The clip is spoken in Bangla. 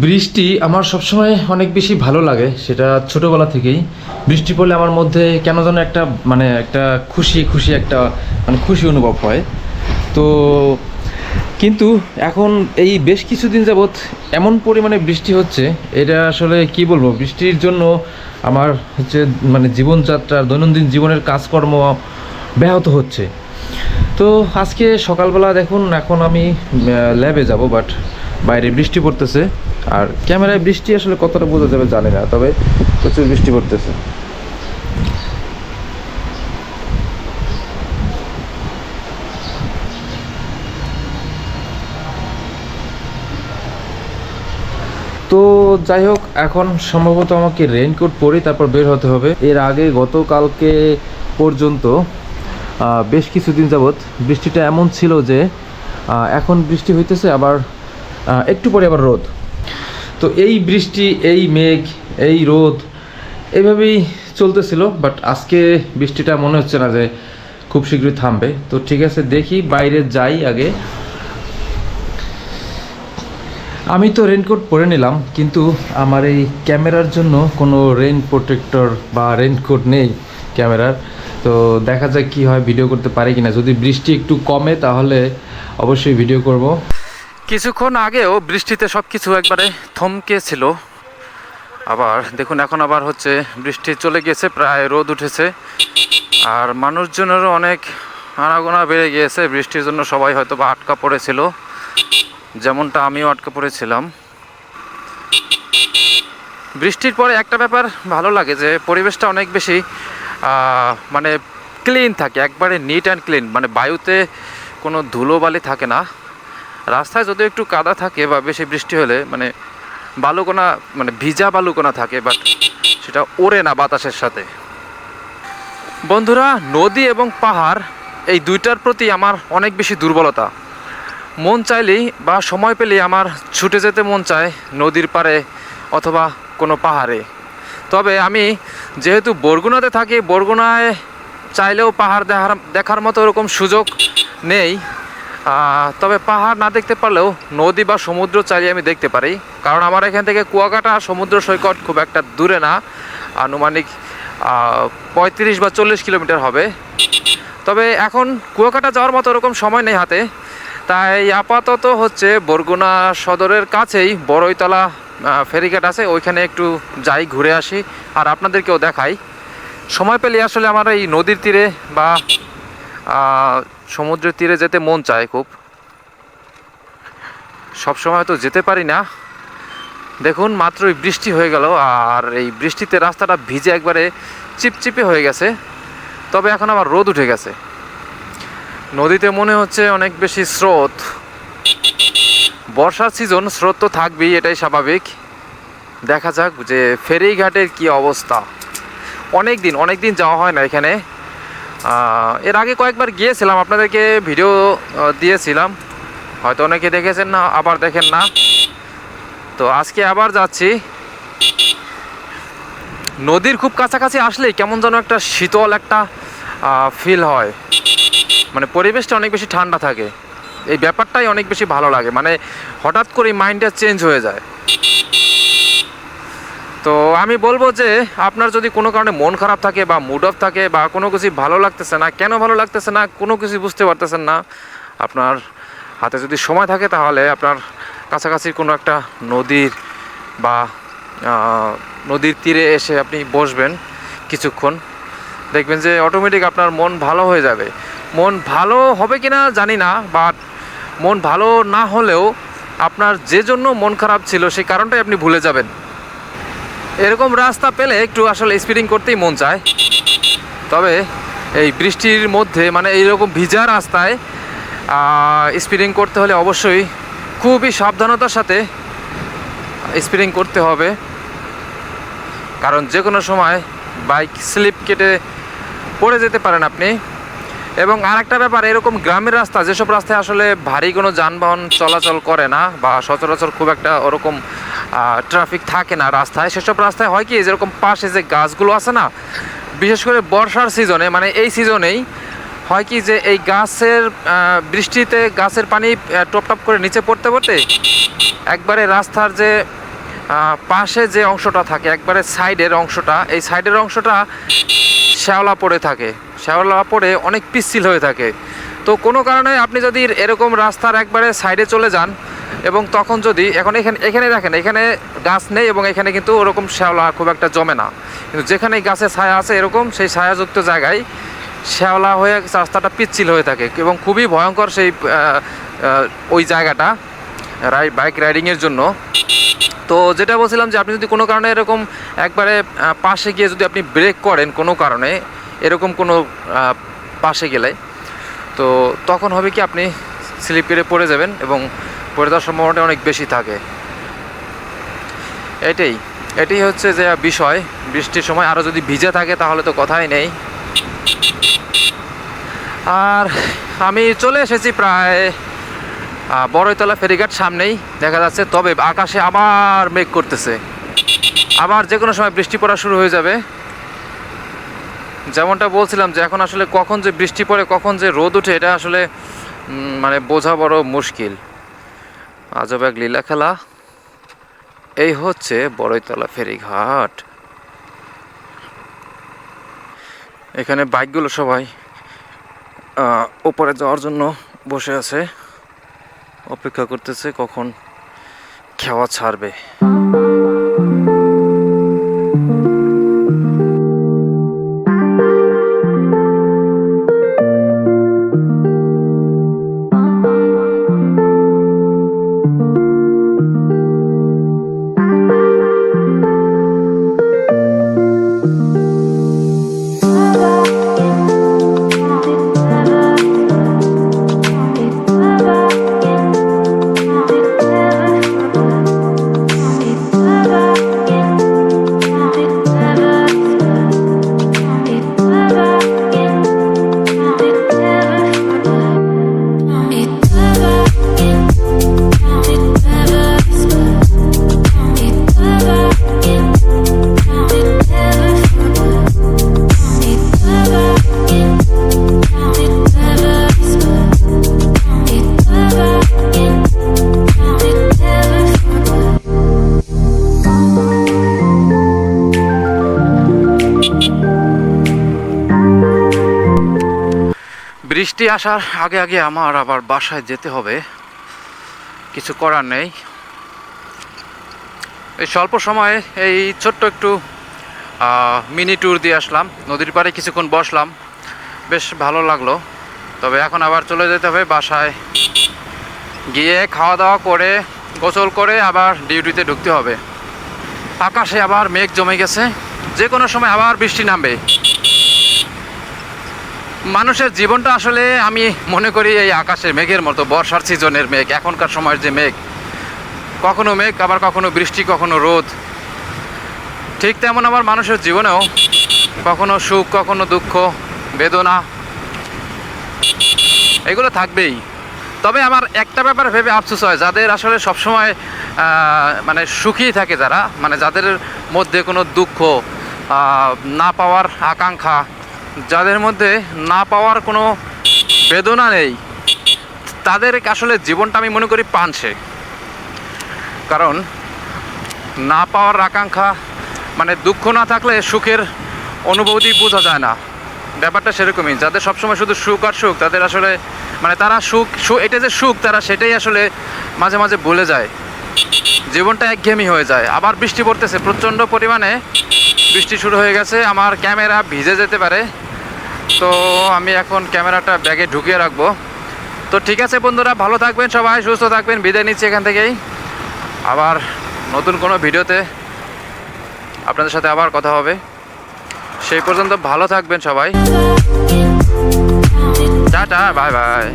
বৃষ্টি আমার সবসময় অনেক বেশি ভালো লাগে, সেটা ছোটোবেলা থেকেই। বৃষ্টি পড়লে আমার মধ্যে কেন যেন একটা একটা খুশি খুশি একটা খুশি অনুভব হয়। তো কিন্তু এখন এই বেশ কিছুদিন যাবৎ এমন পরিমাণে বৃষ্টি হচ্ছে, এটা আসলে কি বলবো, বৃষ্টির জন্য আমার হচ্ছে জীবনযাত্রার দৈনন্দিন জীবনের কাজকর্ম ব্যাহত হচ্ছে। তো আজকে সকালবেলা দেখুন, এখন আমি ল্যাবে যাব, বাট বাইরে বৃষ্টি পড়তেছে। আর ক্যামেরায় বৃষ্টি আসলে কতটা বোঝা যাবে জানি না, তবে প্রচুর বৃষ্টি পড়তেছে। তো যাই হোক, এখন সম্ভবত আমাকে রেইনকোট পরে তারপর বের হতে হবে। এর আগে গতকালকে পর্যন্ত বেশ কিছুদিন যাবৎ বৃষ্টিটা এমন ছিল যে এখন বৃষ্টি হইতেছে, আবার একটু পরে আবার রোদ। তো এই বৃষ্টি, এই মেঘ, এই রোদ এইভাবেই চলতেছিল। বাট আজকে বৃষ্টিটা মনে হচ্ছে না যে খুব শীঘ্রই থামবে। তো ঠিক আছে, দেখি বাইরে যাই আগে। আমি তো রেইনকোট পরে নিলাম, কিন্তু আমার এই ক্যামেরার জন্য কোনো রেইন প্রোটেক্টর বা রেইনকোট নেই ক্যামেরার। তো দেখা যাক কি হয়, ভিডিও করতে পারি কিনা। যদি বৃষ্টি একটু কমে তাহলে অবশ্যই ভিডিও করব। কিছুক্ষণ আগেও বৃষ্টিতে সব কিছু একবারে থমকে ছিল, আবার দেখুন এখন আবার হচ্ছে বৃষ্টি চলে গেছে, প্রায় রোদ উঠেছে। আর মানুষজনেরও অনেক আনাগোনা বেড়ে গিয়েছে বৃষ্টির জন্য। সবাই হয়তো বা আটকা পড়েছিল, যেমনটা আমিও আটকা পড়েছিলাম। বৃষ্টির পরে একটা ব্যাপার ভালো লাগে যে পরিবেশটা অনেক বেশি ক্লিন থাকে, একবারে নিট অ্যান্ড ক্লিন। বায়ুতে কোনো ধুলোবালি থাকে না। রাস্তায় যদিও একটু কাদা থাকে বা বেশি বৃষ্টি হলে বালুকণা ভিজা বালুকণা থাকে, বাট সেটা ওড়ে না বাতাসের সাথে। বন্ধুরা, নদী এবং পাহাড় এই দুইটার প্রতি আমার অনেক বেশি দুর্বলতা। মন চাইলেই বা সময় পেলেই আমার ছুটে যেতে মন চায় নদীর পাড়ে অথবা কোনো পাহাড়ে। তবে আমি যেহেতু বরগুনাতে থাকি, বরগুনায় চাইলেও পাহাড় দেখার মতো ওরকম সুযোগ নেই। তবে পাহাড় না দেখতে পারলেও নদী বা সমুদ্র চাইলে আমি দেখতে পারি, কারণ আমার এখান থেকে কুয়াকাটা সমুদ্র সৈকত খুব একটা দূরে না, আনুমানিক 35 বা 40 কিলোমিটার হবে। তবে এখন কুয়াকাটা যাওয়ার মতো ওরকম সময় নেই হাতে, তাই আপাতত হচ্ছে বরগুনা সদরের কাছেই বড়ইতলা ফেরিঘাট আছে, ওইখানে একটু যাই, ঘুরে আসি, আর আপনাদেরকেও দেখাই। সময় পেলে আসলে আমার এই নদীর তীরে বা সমুদ্রের তীরে যেতে মন চায় খুব। সবসময় তো যেতে পারি না। দেখুন, মাত্রই বৃষ্টি হয়ে গেল, আর এই বৃষ্টিতে রাস্তাটা ভিজে একবারে চিপচিপে হয়ে গেছে। তবে এখন আবার রোদ উঠে গেছে। নদীতে মনে হচ্ছে অনেক বেশি স্রোত। বর্ষার সিজন, স্রোত তো থাকবেই, এটাই স্বাভাবিক। দেখা যাক যে ফেরিঘাটের কি অবস্থা। অনেক দিন যাওয়া হয় না এখানে। এর আগে কয়েকবার গিয়েছিলাম, আপনাদেরকে ভিডিও দিয়েছিলাম, হয়তো অনেকে দেখেছেন না, আবার দেখেন না। তো আজকে আবার যাচ্ছি। নদীর খুব কাছাকাছি আসলেই কেমন যেন একটা শীতল একটা ফিল হয়, পরিবেশটা অনেক বেশি ঠান্ডা থাকে। এই ব্যাপারটাই অনেক বেশি ভালো লাগে, হঠাৎ করে মাইন্ডটা চেঞ্জ হয়ে যায়। তো আমি বলবো যে আপনার যদি কোনো কারণে মন খারাপ থাকে বা মুড অফ থাকে বা কোনো কিছু ভালো লাগতেছে না, কেন ভালো লাগতেছে না কোনো কিছু বুঝতে পারতেছেন না, আপনার হাতে যদি সময় থাকে তাহলে আপনার কাছাকাছি কোনো একটা নদীর বা নদীর তীরে এসে আপনি বসবেন কিছুক্ষণ, দেখবেন যে অটোমেটিক আপনার মন ভালো হয়ে যাবে। মন ভালো হবে কি না জানি না, বাট মন ভালো না হলেও আপনার যে জন্য মন খারাপ ছিল সেই কারণটাই আপনি ভুলে যাবেন। এরকম রাস্তা পেলে একটু আসলে স্পিডিং করতেই মন চায়। তবে এই বৃষ্টির মধ্যে এইরকম ভিজা রাস্তায় স্পিডিং করতে হলে অবশ্যই খুবই সাবধানতার সাথে স্পিডিং করতে হবে, কারণ যে কোনো সময় বাইক স্লিপ কেটে পড়ে যেতে পারেন আপনি। এবং আরেকটা ব্যাপার, এরকম গ্রামের রাস্তা, যেসব রাস্তায় আসলে ভারী কোনো যানবাহন চলাচল করে না বা সচরাচর খুব একটা ওরকম ট্রাফিক থাকে না রাস্তায়, সেসব রাস্তায় হয় কি, যেরকম পাশে যে গাছগুলো আছে না, বিশেষ করে বর্ষার সিজনে, এই সিজনেই হয় কি যে এই গাছের বৃষ্টিতে গাছের পানি টপ টপ করে নিচে পড়তে পড়তে একবারে রাস্তার যে পাশে যে অংশটা থাকে একবারে সাইডের অংশটা, এই সাইডের অংশটা শ্যাওলা পড়ে থাকে, শ্যাওলা পড়ে অনেক পিচ্ছিল হয়ে থাকে। তো কোনো কারণে আপনি যদি এরকম রাস্তার একবারে সাইডে চলে যান এবং তখন যদি এখানে দেখেন এখানে গাছ নেই এবং এখানে কিন্তু ওরকম শ্যাওলা খুব একটা জমে না, কিন্তু যেখানে গাছে ছায়া আছে এরকম সেই ছায়াযুক্ত জায়গায় শ্যাওলা হয়ে রাস্তাটা পিচ্ছিল হয়ে থাকে এবং খুবই ভয়ঙ্কর সেই ওই জায়গাটা বাইক রাইডিংয়ের জন্য। তো যেটা বলছিলাম যে আপনি যদি কোনো কারণে এরকম একবারে পাশে গিয়ে যদি আপনি ব্রেক করেন কোনো কারণে এরকম কোনো পাশে গেলে, তো তখন হবে কি আপনি স্লিপ কেটে পড়ে যাবেন এবং পড়ে যাওয়ার সম্ভাবনাটা অনেক বেশি থাকে। এটাই হচ্ছে যে বিষয়। বৃষ্টির সময় আরও যদি ভিজে থাকে তাহলে তো কথাই নেই। আর আমি চলে এসেছি প্রায় বড়ইতলা ফেরিঘাট সামনেই দেখা যাচ্ছে, তবে আকাশে আবার মেঘ করতেছে, আবার যে কোনো সময় বৃষ্টি পড়া শুরু হয়ে যাবে। যেমনটা বলছিলাম যে এখন আসলে কখন যে বৃষ্টি পড়ে কখন যে রোদ ওঠে এটা আসলে মানে বোঝা বড় মুশকিল। আজব এক লীলা খেলা। এই হচ্ছে বড়ইতলা ফেরিঘাট। এখানে বাইকগুলো সবাই ওপরে যাওয়ার জন্য বসে আছে, অপেক্ষা করতেছে কখন খেওয়া ছাড়বে। বৃষ্টি আসার আগে আগে আমার আবার বাসায় যেতে হবে, কিছু করার নেই। এই স্বল্প সময়ে এই ছোট্ট একটু মিনি ট্যুর দিয়ে আসলাম, নদীর পাড়ে কিছুক্ষণ বসলাম, বেশ ভালো লাগলো। তবে এখন আবার চলে যেতে হবে বাসায়, গিয়ে খাওয়া দাওয়া করে গোসল করে আবার ডিউটিতে ঢুকতে হবে। আকাশে আবার মেঘ জমে গেছে, যে কোনো সময় আবার বৃষ্টি নামবে। মানুষের জীবনটা আসলে আমি মনে করি এই আকাশের মেঘের মতো, বর্ষার সিজনের মেঘ, এখনকার সময়ের যে মেঘ, কখনো মেঘ আবার কখনো বৃষ্টি কখনো রোদ। ঠিক তেমন আবার মানুষের জীবনেও কখনো সুখ কখনো দুঃখ বেদনা এগুলো থাকবেই। তবে আমার একটা ব্যাপার ভেবে আফসোস হয়, যাদের আসলে সবসময় মানে সুখী থাকে, যারা মানে যাদের মধ্যে কোনো দুঃখ না পাওয়ার আকাঙ্ক্ষা, যাদের মধ্যে না পাওয়ার কোনো বেদনা নেই, তাদের আসলে জীবনটা আমি মনে করি পানসে। কারণ না পাওয়ার আকাঙ্ক্ষা মানে দুঃখ না থাকলে সুখের অনুভূতি বোঝা যায় না, ব্যাপারটা সেরকমই। যাদের সবসময় শুধু সুখ আর সুখ, তাদের আসলে মানে তারা সুখ এটা যে সুখ তারা সেটাই আসলে মাঝে মাঝে ভুলে যায়, জীবনটা একঘেয়েমি হয়ে যায়। আবার বৃষ্টি পড়তেছে, প্রচণ্ড পরিমাণে বৃষ্টি শুরু হয়ে গেছে, আমার ক্যামেরা ভিজে যেতে পারে, তো আমি এখন ক্যামেরাটা ব্যাগে ঢুকিয়ে রাখবো। তো ঠিক আছে বন্ধুরা, ভালো থাকবেন সবাই, সুস্থ থাকবেন, বিদায় নিচ্ছি এখান থেকেই। আবার নতুন কোনো ভিডিওতে আপনাদের সাথে আবার কথা হবে, সেই পর্যন্ত ভালো থাকবেন সবাই, টাটা, বাই বাই।